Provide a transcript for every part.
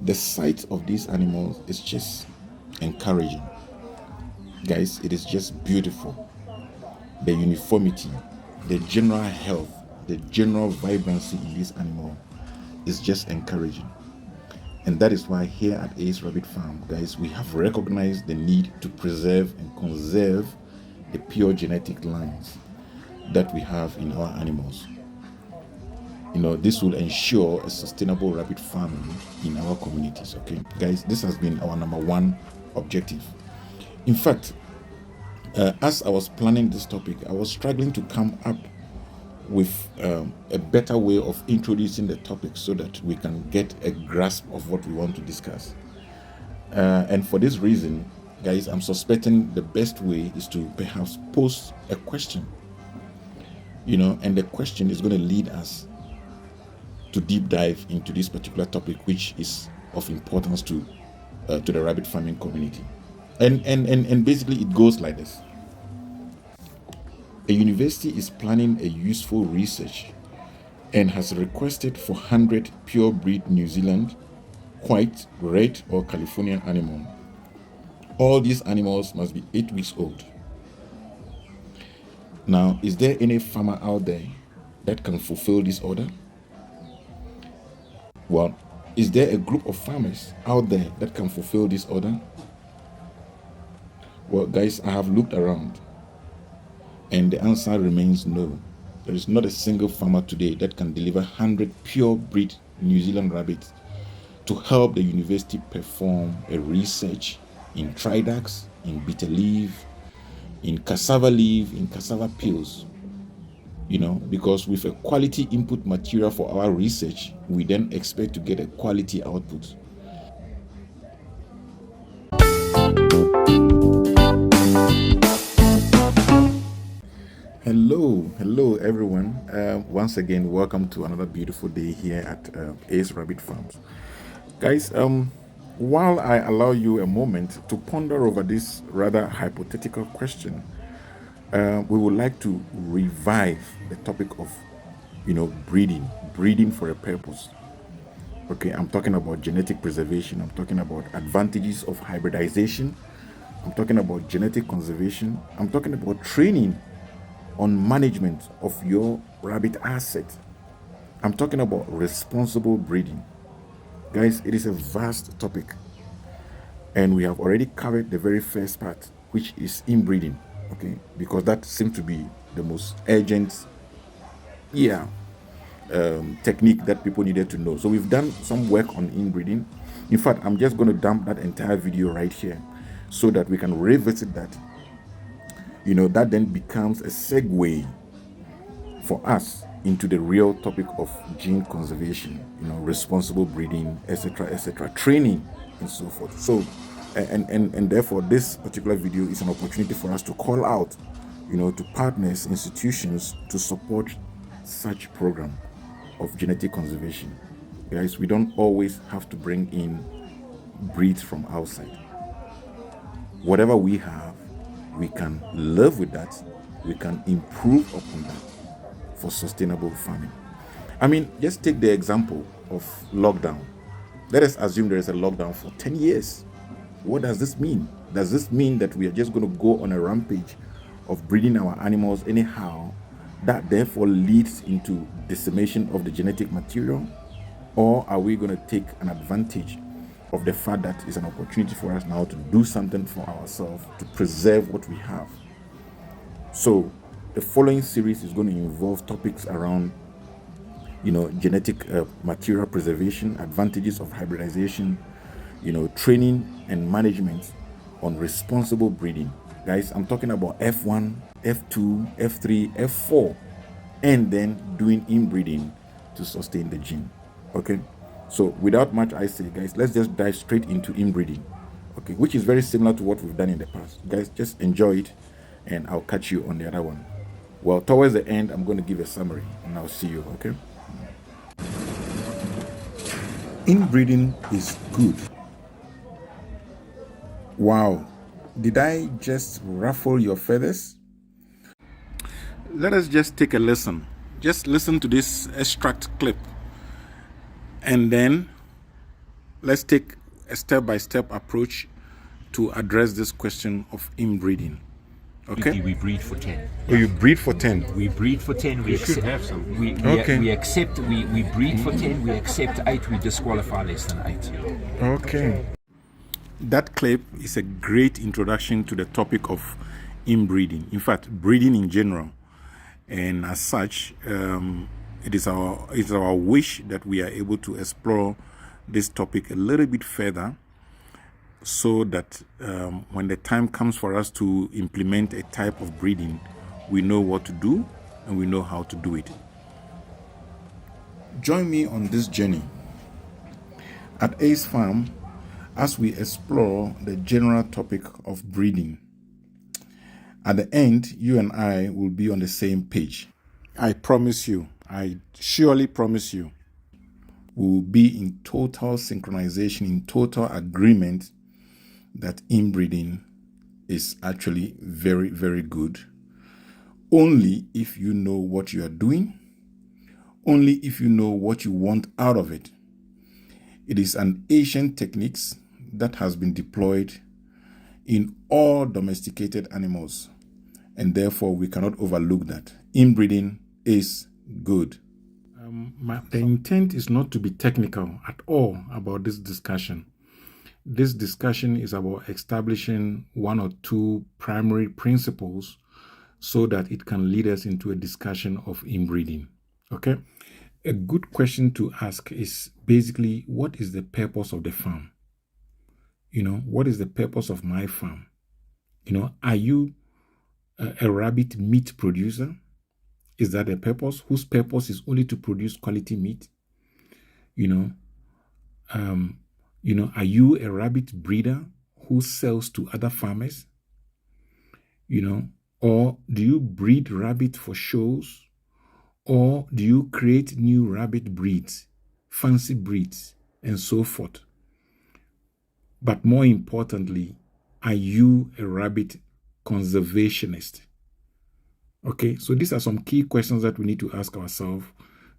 The sight of these animals is just encouraging. Guys, it is just beautiful. The uniformity, the general health, the general vibrancy in this animal is just encouraging. And that is why here at Ace Rabbit Farm, guys, we have recognized the need to preserve and conserve the pure genetic lines that we have in our animals. This will ensure a sustainable rabbit farming in our communities. Okay, guys, this has been our number one objective. In fact, as I was planning this topic, I was struggling to come up with a better way of introducing the topic so that we can get a grasp of what we want to discuss. And for this reason, guys, I'm suspecting the best way is to perhaps pose a question, and the question is going to lead us to deep dive into this particular topic, which is of importance to the rabbit farming community. And basically it goes like this. A university is planning a useful research and has requested for 100 pure breed New Zealand, white, red, or Californian animals. All these animals must be 8 weeks old. Now, is there any farmer out there that can fulfill this order? Well, is there a group of farmers out there that can fulfill this order? Well, guys, I have looked around and the answer remains no. There is not a single farmer today that can deliver 100 pure breed New Zealand rabbits to help the university perform a research in tridax, in bitter leaf, in cassava leaf, in cassava peels. Because with a quality input material for our research, we then expect to get a quality output. Hello everyone. Once again, welcome to another beautiful day here at Ace Rabbit Farms. Guys, while I allow you a moment to ponder over this rather hypothetical question, we would like to revive the topic of, breeding for a purpose. Okay, I'm talking about genetic preservation. I'm talking about advantages of hybridization. I'm talking about genetic conservation. I'm talking about training on management of your rabbit asset. I'm talking about responsible breeding. Guys, it is a vast topic. And we have already covered the very first part, which is inbreeding. Okay, because that seems to be the most urgent technique that people needed to know. So we've done some work on inbreeding. In fact, I'm just going to dump that entire video right here so that we can revisit that. That then becomes a segue for us into the real topic of gene conservation, responsible breeding, etc., training, and so forth. So, and therefore, this particular video is an opportunity for us to call out, to partners, institutions to support such program of genetic conservation. Guys, we don't always have to bring in breeds from outside. Whatever we have, we can live with that. We can improve upon that for sustainable farming. I mean, just take the example of lockdown. Let us assume there is a lockdown for 10 years. What does this mean? Does this mean that we are just going to go on a rampage of breeding our animals anyhow, that therefore leads into decimation of the genetic material? Or are we going to take an advantage of the fact that it's an opportunity for us now to do something for ourselves, to preserve what we have? So the following series is going to involve topics around genetic material preservation, advantages of hybridization, training and management on responsible breeding. Guys, I'm talking about F1, F2, F3, F4, and then doing inbreeding to sustain the gene. Okay, so without much I say, guys, let's just dive straight into inbreeding. Okay, which is very similar to what we've done in the past. Guys, just enjoy it, and I'll catch you on the other one. Well, towards the end, I'm going to give a summary, and I'll see you. Okay. Inbreeding is good. Wow, did I just ruffle your feathers? Let us just take a listen. Just listen to this extract clip, and then let's take a step-by-step approach to address this question of inbreeding. Okay. We breed for 10. Oh, you breed for 10? We breed for 10. We should have some. We accept, we breed for 10, we accept 8, we disqualify less than 8. Okay. That clip is a great introduction to the topic of inbreeding. In fact, breeding in general. And as such, it is our wish that we are able to explore this topic a little bit further, so that when the time comes for us to implement a type of breeding, we know what to do and we know how to do it. Join me on this journey at Ace Farm as we explore the general topic of breeding. At the end, you and I will be on the same page. I promise you, I surely promise you, we will be in total synchronization, in total agreement that inbreeding is actually very, very good. Only if you know what you are doing, only if you know what you want out of it. It is an ancient technique that has been deployed in all domesticated animals, and therefore we cannot overlook that. Inbreeding is good. The intent is not to be technical at all about this discussion. This discussion is about establishing one or two primary principles so that it can lead us into a discussion of inbreeding. Okay? A good question to ask is basically, what is the purpose of the farm? What is the purpose of my farm? Are you a rabbit meat producer? Is that a purpose? Whose purpose is only to produce quality meat? Are you a rabbit breeder who sells to other farmers? Or do you breed rabbit for shows? Or do you create new rabbit breeds, fancy breeds, and so forth? But more importantly, are you a rabbit conservationist? Okay, so these are some key questions that we need to ask ourselves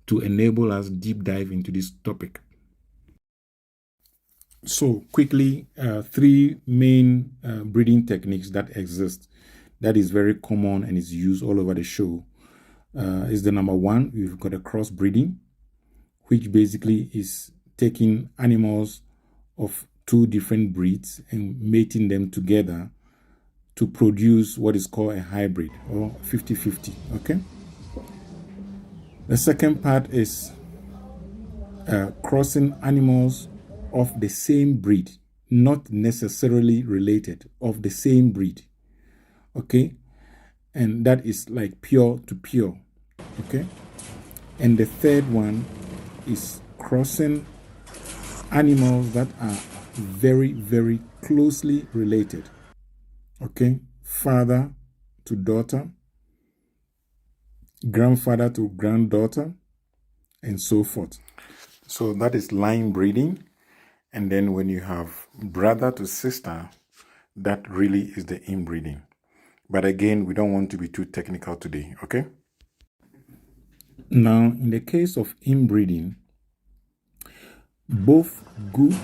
to enable us deep dive into this topic. So quickly, 3 main breeding techniques that exist that is very common and is used all over the show. Is the number 1, we've got a crossbreeding, which basically is taking animals of 2 different breeds and mating them together to produce what is called a hybrid, or 50-50, okay? The second part is crossing animals of the same breed, not necessarily related, of the same breed, okay? And that is like pure to pure, okay? And the third one is crossing animals that are very, very closely related, okay? Father to daughter, grandfather to granddaughter, and so forth. So that is line breeding. And then when you have brother to sister, that really is the inbreeding. But again, we don't want to be too technical today, okay? Now, in the case of inbreeding, both good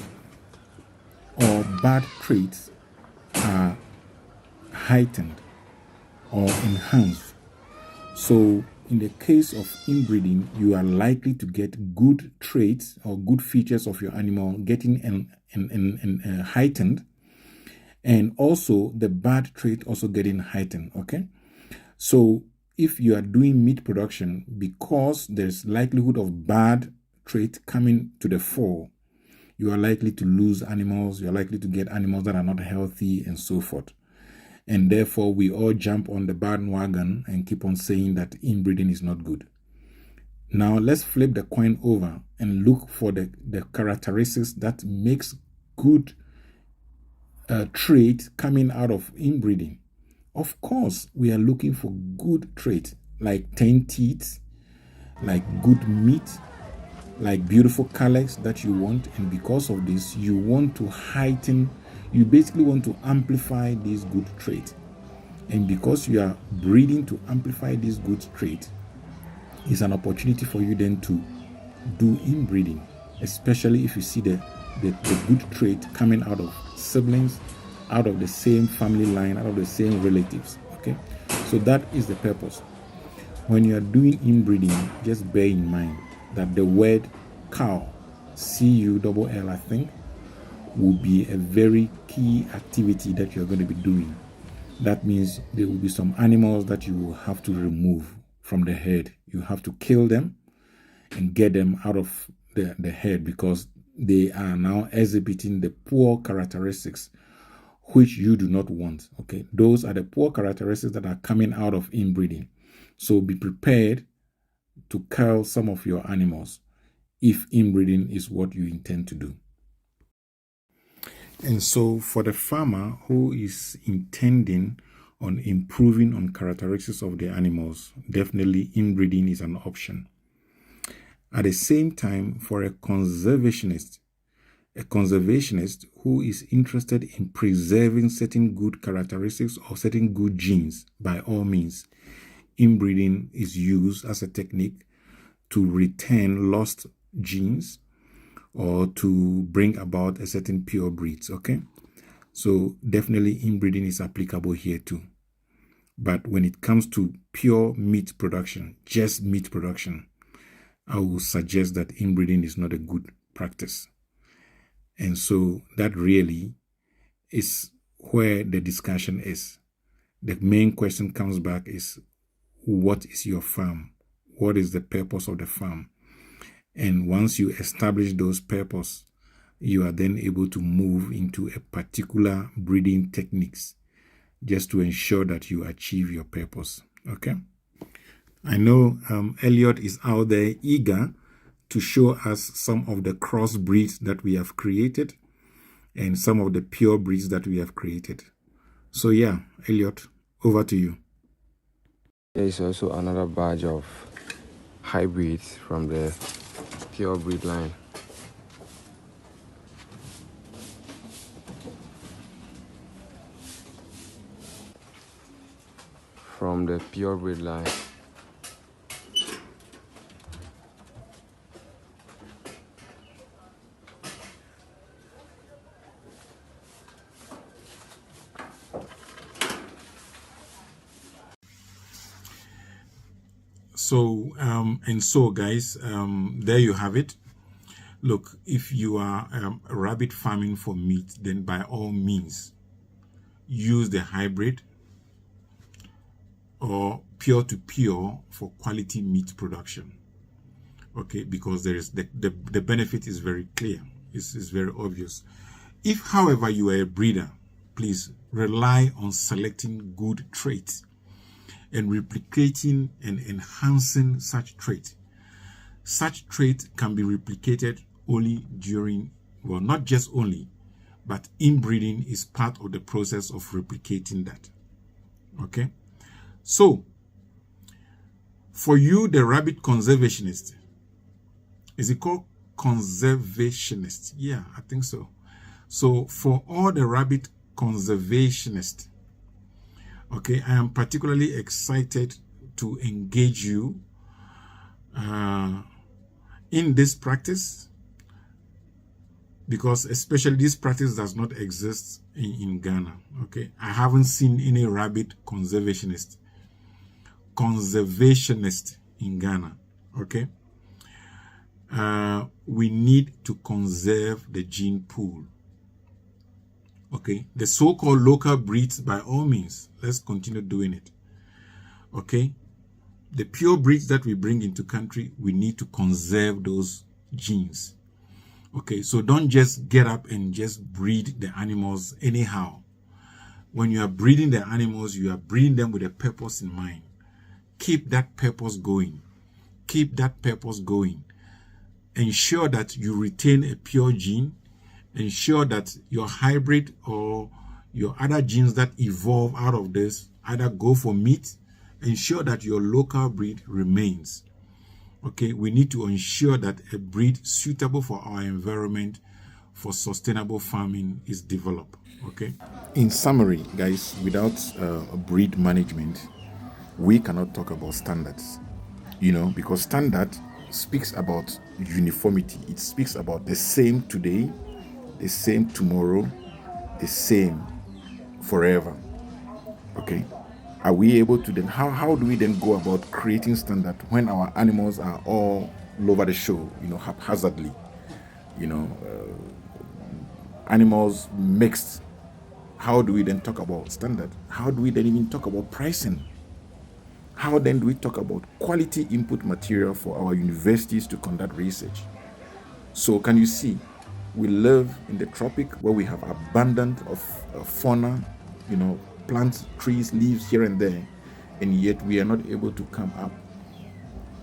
or bad traits are heightened or enhanced. So in the case of inbreeding, you are likely to get good traits or good features of your animal getting heightened, and also the bad trait also getting heightened, okay? So if you are doing meat production, because there's likelihood of bad trait coming to the fore, you are likely to lose animals, you are likely to get animals that are not healthy, and so forth. And therefore, we all jump on the bandwagon and keep on saying that inbreeding is not good. Now, let's flip the coin over and look for the characteristics that makes good trait coming out of inbreeding. Of course, we are looking for good trait, like 10 teeth, like good meat, like beautiful colors that you want. And because of this, you want to heighten, you basically want to amplify these good traits. And because you are breeding to amplify these good traits, it's an opportunity for you then to do inbreeding, especially if you see the the good trait coming out of siblings, out of the same family line, out of the same relatives. Okay, so that is the purpose. When you are doing inbreeding, just bear in mind that the word cow, C-U-L-L, I think, will be a very key activity that you're going to be doing. That means there will be some animals that you will have to remove from the herd. You have to kill them and get them out of the herd because they are now exhibiting the poor characteristics which you do not want. Okay, those are the poor characteristics that are coming out of inbreeding. So be prepared to kill some of your animals if inbreeding is what you intend to do. And so for the farmer who is intending on improving on characteristics of the animals, definitely inbreeding is an option. At the same time, for a conservationist who is interested in preserving certain good characteristics or certain good genes, by all means, inbreeding is used as a technique to retain lost genes or to bring about a certain pure breeds. Okay, so definitely inbreeding is applicable here too. But when it comes to pure meat production, just meat production, I will suggest that inbreeding is not a good practice. And so that really is where the discussion is. The main question comes back is, what is your farm? What is the purpose of the farm? And once you establish those purposes, you are then able to move into a particular breeding techniques just to ensure that you achieve your purpose. Okay. I know Elliot is out there eager to show us some of the cross breeds that we have created and some of the pure breeds that we have created. So yeah, Elliot, over to you. There is also another batch of hybrids from the pure breed line. From the pure breed line. So, and so guys, there you have it. Look, if you are rabbit farming for meat, then by all means, use the hybrid or pure to pure for quality meat production. Okay, because there is the benefit is very clear. It's very obvious. If, however, you are a breeder, please rely on selecting good traits and replicating and enhancing such trait. Such trait can be replicated only during, well, not just only, but inbreeding is part of the process of replicating that. Okay, so for you, the rabbit conservationist, is it called conservationist? Yeah, I think so. So for all the rabbit conservationists, okay, I am particularly excited to engage you in this practice, because especially this practice does not exist in Ghana. Okay, I haven't seen any rabbit conservationist in Ghana. Okay, we need to conserve the gene pool. Okay, the so-called local breeds, by all means, let's continue doing it. Okay, the pure breeds that we bring into country, we need to conserve those genes. Okay, so don't just get up and just breed the animals anyhow. When you are breeding the animals, you are breeding them with a purpose in mind. Keep that purpose going. Keep that purpose going. Ensure that you retain a pure gene. Ensure that your hybrid or your other genes that evolve out of this either go for meat. Ensure that your local breed remains. Okay, we need to ensure that a breed suitable for our environment for sustainable farming is developed. Okay. In summary, guys, without breed management, we cannot talk about standards. You know, because standard speaks about uniformity. It speaks about the same today the same tomorrow, the same forever. Okay, are we able to then, how do we then go about creating standard when our animals are all over the show, haphazardly, animals mixed? How do we then talk about standard? How do we then even talk about pricing? How then do we talk about quality input material for our universities to conduct research? So can you see, we live in the tropic where we have abundance of fauna, plants, trees, leaves here and there, and yet we are not able to come up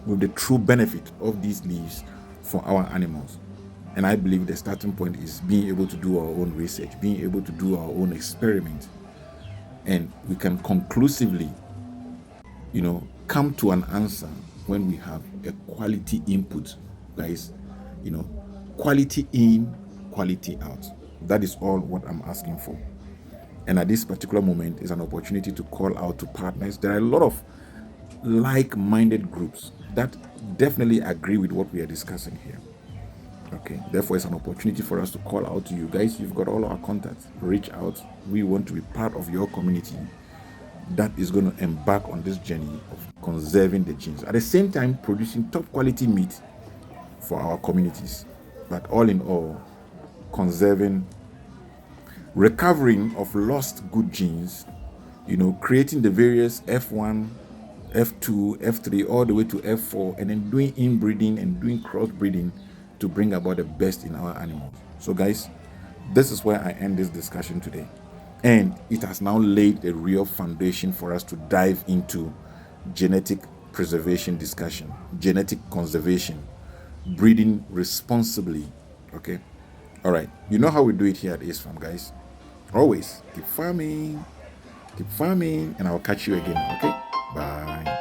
with the true benefit of these leaves for our animals. And I believe the starting point is being able to do our own research, being able to do our own experiment, and we can conclusively, come to an answer when we have a quality input, guys. Quality in, quality out. That is all what I'm asking for. And at this particular moment is an opportunity to call out to partners. There are a lot of like-minded groups that definitely agree with what we are discussing here. Okay, therefore it's an opportunity for us to call out to you guys. You've got all our contacts. Reach out. We want to be part of your community that is going to embark on this journey of conserving the genes, at the same time producing top quality meat for our communities. But all in all, conserving, recovering of lost good genes, creating the various F1, F2, F3, all the way to F4, and then doing inbreeding and doing crossbreeding to bring about the best in our animals. So guys, this is where I end this discussion today. And it has now laid a real foundation for us to dive into genetic preservation discussion, genetic conservation, breeding responsibly. Okay, all right, you know how we do it here at Ace Farm, guys. Always keep farming, and I'll catch you again. Okay, bye.